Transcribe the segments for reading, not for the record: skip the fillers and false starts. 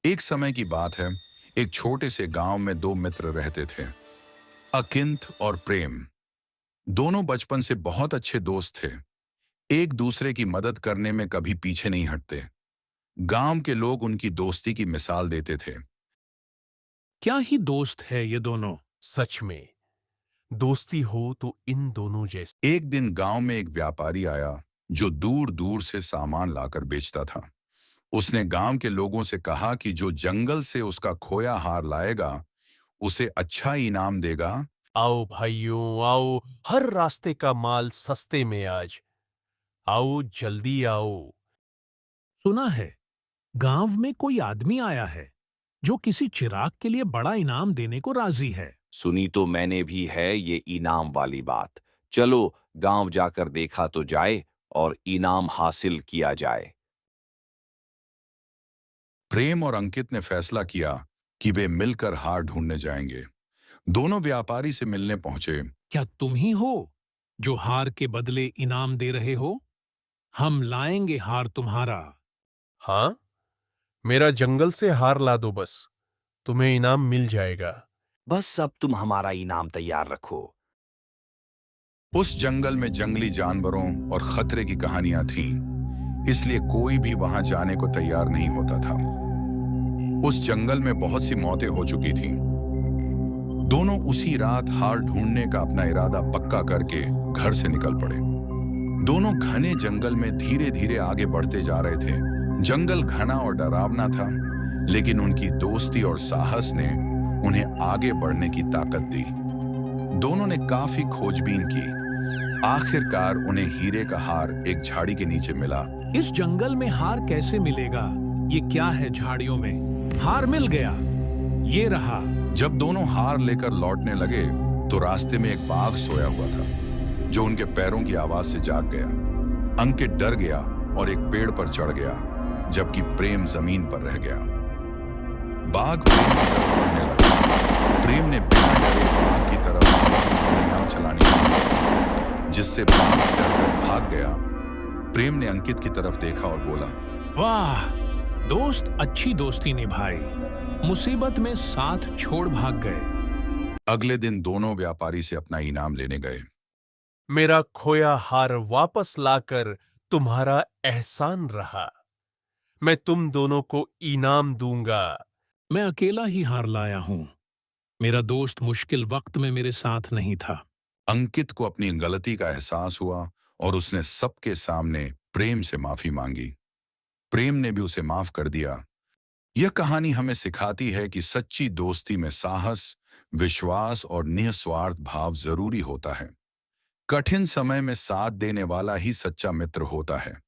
एक समय की बात है। एक छोटे से गांव में दो मित्र रहते थे, अकिंत और प्रेम। दोनों बचपन से बहुत अच्छे दोस्त थे। एक दूसरे की मदद करने में कभी पीछे नहीं हटते। गांव के लोग उनकी दोस्ती की मिसाल देते थे। क्या ही दोस्त है ये दोनों। सच में दोस्ती हो तो इन दोनों जैसे। एक दिन गांव में एक व्यापारी आया जो दूर दूर से सामान लाकर बेचता था। उसने गांव के लोगों से कहा कि जो जंगल से उसका खोया हार लाएगा उसे अच्छा इनाम देगा। आओ भाइयों आओ, हर रास्ते का माल सस्ते में आज। आओ जल्दी आओ। सुना है गांव में कोई आदमी आया है जो किसी चिराग के लिए बड़ा इनाम देने को राजी है। सुनी तो मैंने भी है ये इनाम वाली बात। चलो गांव जाकर देखा तो जाए और इनाम हासिल किया जाए। प्रेम और अंकित ने फैसला किया कि वे मिलकर हार ढूंढने जाएंगे। दोनों व्यापारी से मिलने पहुंचे। क्या तुम ही हो जो हार के बदले इनाम दे रहे हो? हम लाएंगे हार तुम्हारा। हाँ, मेरा जंगल से हार ला दो बस, तुम्हें इनाम मिल जाएगा। बस अब तुम हमारा इनाम तैयार रखो। उस जंगल में जंगली जानवरों और खतरे की कहानियां थीं, इसलिए कोई भी वहां जाने को तैयार नहीं होता था। उस जंगल में बहुत सी मौतें हो चुकी थीं। दोनों उसी रात हार ढूंढने का अपना इरादा पक्का करके घर से निकल पड़े। दोनों घने जंगल में धीरे धीरे आगे बढ़ते जा रहे थे। जंगल घना और डरावना था, लेकिन उनकी दोस्ती और साहस ने उन्हें आगे बढ़ने की ताकत दी। दोनों ने काफी खोजबीन की। आखिरकार उन्हें हीरे का हार एक झाड़ी के नीचे मिला। इस जंगल में हार कैसे मिलेगा? ये क्या है झाड़ियों में? हार मिल गया, ये रहा। जब दोनों हार लेकर लौटने लगे तो रास्ते में एक बाघ सोया हुआ था, जो उनके पैरों की आवाज से जाग गया। अंकित डर गया और एक पेड़ पर चढ़ गया, जबकि प्रेम जमीन पर रह गया। बाघ प्रेम की तरफ बढ़ने लगा। प्रेम ने बिना डरे बाघ की तरफ गोलियां चलानी शुरू कर दी, जिससे बाघ डरकर भाग गया। प्रेम ने अंकित की तरफ देखा और बोला, वाह, दोस्त अच्छी दोस्ती निभाई, मुसीबत में साथ छोड़ भाग गए। अगले दिन दोनों व्यापारी से अपना इनाम लेने गए। मेरा खोया हार वापस लाकर तुम्हारा एहसान रहा। मैं तुम दोनों को इनाम दूंगा। मैं अकेला ही हार लाया हूं। मेरा दोस्त मुश्किल वक्त में मेरे साथ नहीं था। अंकित को अपनी गलती का एहसास हुआ और उसने सबके सामने प्रेम से माफी मांगी। प्रेम ने भी उसे माफ कर दिया। यह कहानी हमें सिखाती है कि सच्ची दोस्ती में साहस, विश्वास और निस्वार्थ भाव जरूरी होता है। कठिन समय में साथ देने वाला ही सच्चा मित्र होता है।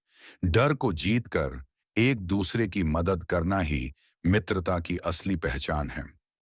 डर को जीतकर एक दूसरे की मदद करना ही मित्रता की असली पहचान है।